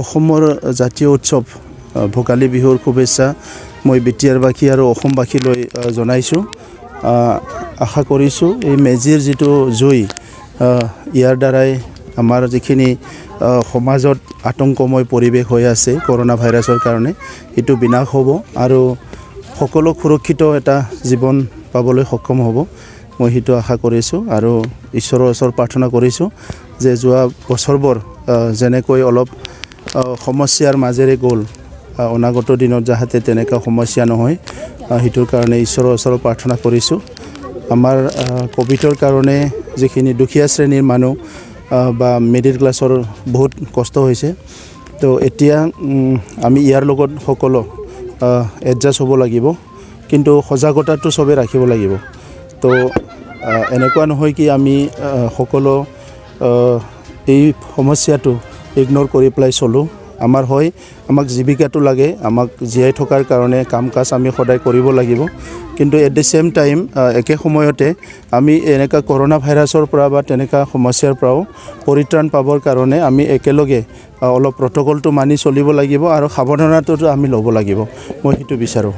অসমৰ জাতীয় উৎসৱ ভোগালী বিহুৰ শুভেচ্ছা মই বিটিয়াৰবাসী আৰু অসমবাসীলৈ জনাইছোঁ। আশা কৰিছোঁ এই মেজিৰ যিটো জুই ইয়াৰ দ্বাৰাই আমাৰ যিখিনি সমাজত আতংকময় পৰিৱেশ হৈ আছে কৰোনা ভাইৰাছৰ কাৰণে এইটো বিনাশ হ'ব আৰু সকলো সুৰক্ষিত এটা জীৱন পাবলৈ সক্ষম হ'ব। মই সেইটো আশা কৰিছোঁ আৰু ঈশ্বৰৰ ওচৰত প্ৰাৰ্থনা কৰিছোঁ যে যোৱা বছৰবোৰ যেনেকৈ অলপ সমস্যাৰ মাজেৰে গ'ল অনাগত দিনত যাতে তেনেকুৱা সমস্যা নহয় সেইটোৰ কাৰণে ঈশ্বৰৰ ওচৰত প্ৰাৰ্থনা কৰিছোঁ। আমাৰ কোভিডৰ কাৰণে যিখিনি দুখীয়া শ্ৰেণীৰ মানুহ বা মিডিল ক্লাছৰ বহুত কষ্ট হৈছে, তো এতিয়া আমি ইয়াৰ লগত সকলো এডজাষ্ট হ'ব লাগিব, কিন্তু সজাগতাটো চবেই ৰাখিব লাগিব। তো এনেকুৱা নহয় কি আমি সকলো এই সমস্যাটো ইগনোৰ কৰি পেলাই চলোঁ। আমাৰ হয় আমাক জীৱিকাটো লাগে, আমাক জীয়াই থকাৰ কাৰণে কাম কাজ আমি সদায় কৰিব লাগিব, কিন্তু এট দ্য ছেম টাইম একে সময়তে আমি এনেকুৱা কৰোনা ভাইৰাছৰ পৰা বা তেনেকুৱা সমস্যাৰ পৰাও পৰিত্ৰাণ পাবৰ কাৰণে আমি একেলগে অলপ প্ৰট'কলটো মানি চলিব লাগিব আৰু সাৱধানতাটো আমি ল'ব লাগিব। মই সেইটো বিচাৰোঁ।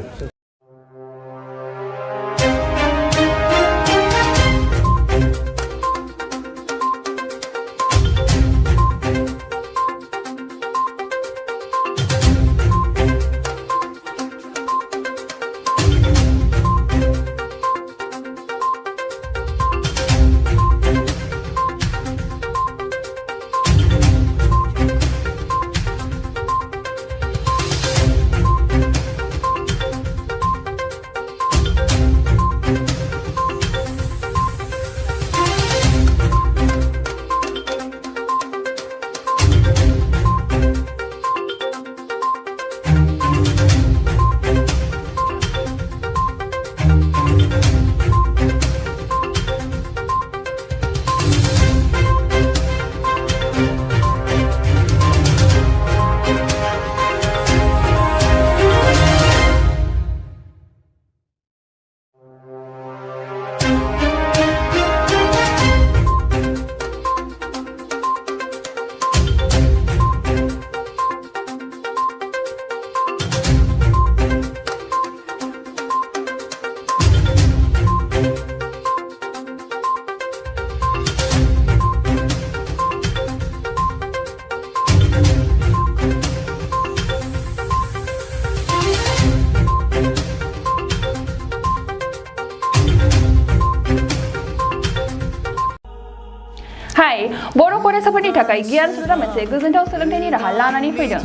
हाय बर' फरायसाफोरनि थाखाय गियान स्रोतआ मोनसे गोजोनथाव सोलोंथाइनि राहा लानानै फैदों।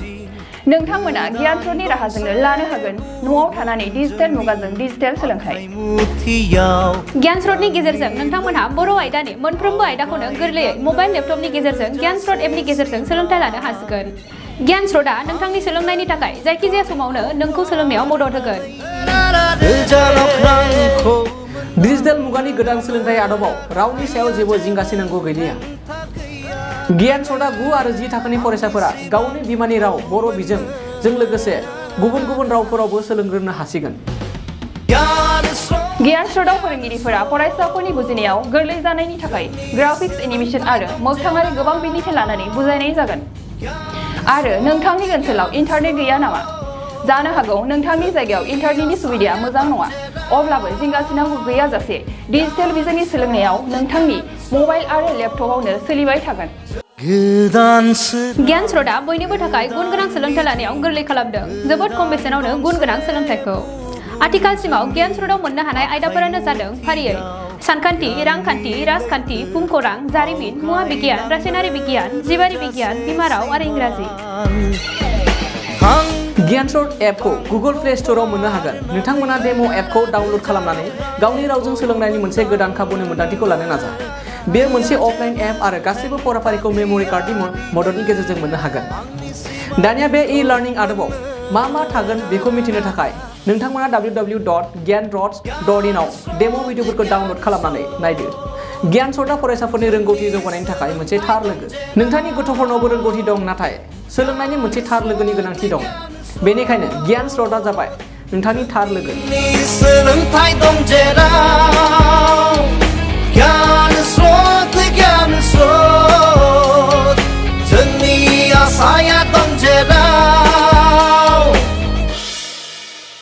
नोंथांमोना गियान स्रोतनि राहाजोंनो लानो हागोन न'आव थानानै डिजिटेल मुगाजों डिजिटेल सोलोंथाइ। गियान स्रोतनि गेजेरजों नोंथांमोनहा बर' आयदानि मोनफ्रोमबो आयदाखौनो गोरलैयै मबाइल लेपटपनि गेजेरजों गियान स्रोत एपनि गेजेरजों सोलोंथाइ लानो हासिगोन। गियान स्रोतआ नोंथांनि सोलोंनायनि थाखाय जायखिजाया समावनो नोंखौ सोलोंनायाव मदद होगोन। डिजिटेल मुगानि गोदान सोलोंथाइ आदबाव रावनि सायाव जेबो जिंगासिनांगौ गैलिया। गियान स्रोतआ 9 आरो 10 थाखोनि फरायसाफोरा गावनि बिमानि राव बर' बिजोंजों लोगोसे गुबुन गुबुन रावफोरावबो सोलोंग्रोनो हासिगोन। गियान स्रोतआव फोरोंगिरिफोरा फरायसाफोरनि बुजिनायाव गोरलै जानायनि थाखाय ग्राफिक्स, एनिमेशन आरो मोगथाङारि गोबां बिदिन्थि लानानै बुजायनाय जागोन। आरो नोंथांनि ओनसोलाव इन्टारनेट गैया नामा? जानो हागौ नोंथांनि जायगायाव इन्टारनेटनि सुबिदाया मोजां नङा। अब्लाबो जिंगासिनांगौ गैयाजासे डिजिटेल बिजोंनि सोलोंनायाव नोंथांनि मबाइल आरो लेपटपआवनो सोलिबाय थागोन। गियान स्रोतआ बयनिबो थाखाय गुन गोनां सोलोंथाइ लानायाव गोरलै खालामदों, जोबोद खम बेसेनावनो गुन गोनां सोलोंथाइखौ। आथिखालसिमाव गियान स्रोतआव मोननो हानाय आयदाफोरानो जादों फारियै सानखान्थि, रांखान्थि, राजखान्थि, भुमखौरां, जारिमिन, मुवा बिगियान, रासायनारि बिगियान, जिबारि बिगियान, बिमा राव आरो इंराजि। गियान स्रोत एपखौ गुगल प्ले स्ट'रआव मोननो हागोन। नोंथांमोना डेम' एपखौ डाउनल'ड खालामनानै गावनि रावजों सोलोंनायनि मोनसे गोदान खाबुनि मोन्दांथिखौ लानो नाजा। बेयो मोनसे अफलाइन एप आरो गासैबो फराफारिखौ मेम'रि कार्डनि मददनि गेजेरजों मोननो हागोन। दानिया बे ई-लार्निं आदबाव मा थागोन बेखौ मिथिनो थाखाय नोंथांमोना www.gyanrots.in आव डेम' भिडिअफोरखौ डाउनल'ड खालामनानै नायदो। गियान स्रोतआ फरायसाफोरनि रोंगौथि जौगानायनि थाखाय मोनसे थार लोगो। नोंथांनि गथ'फोरनावबो रोंगौथि दं, नाथाय सोलोंनायनि मोनसे थार लोगोनि गोनांथि दं। बेनिखायनो गियान स्रोतआ जाबाय नोंथांनि थार लोगो।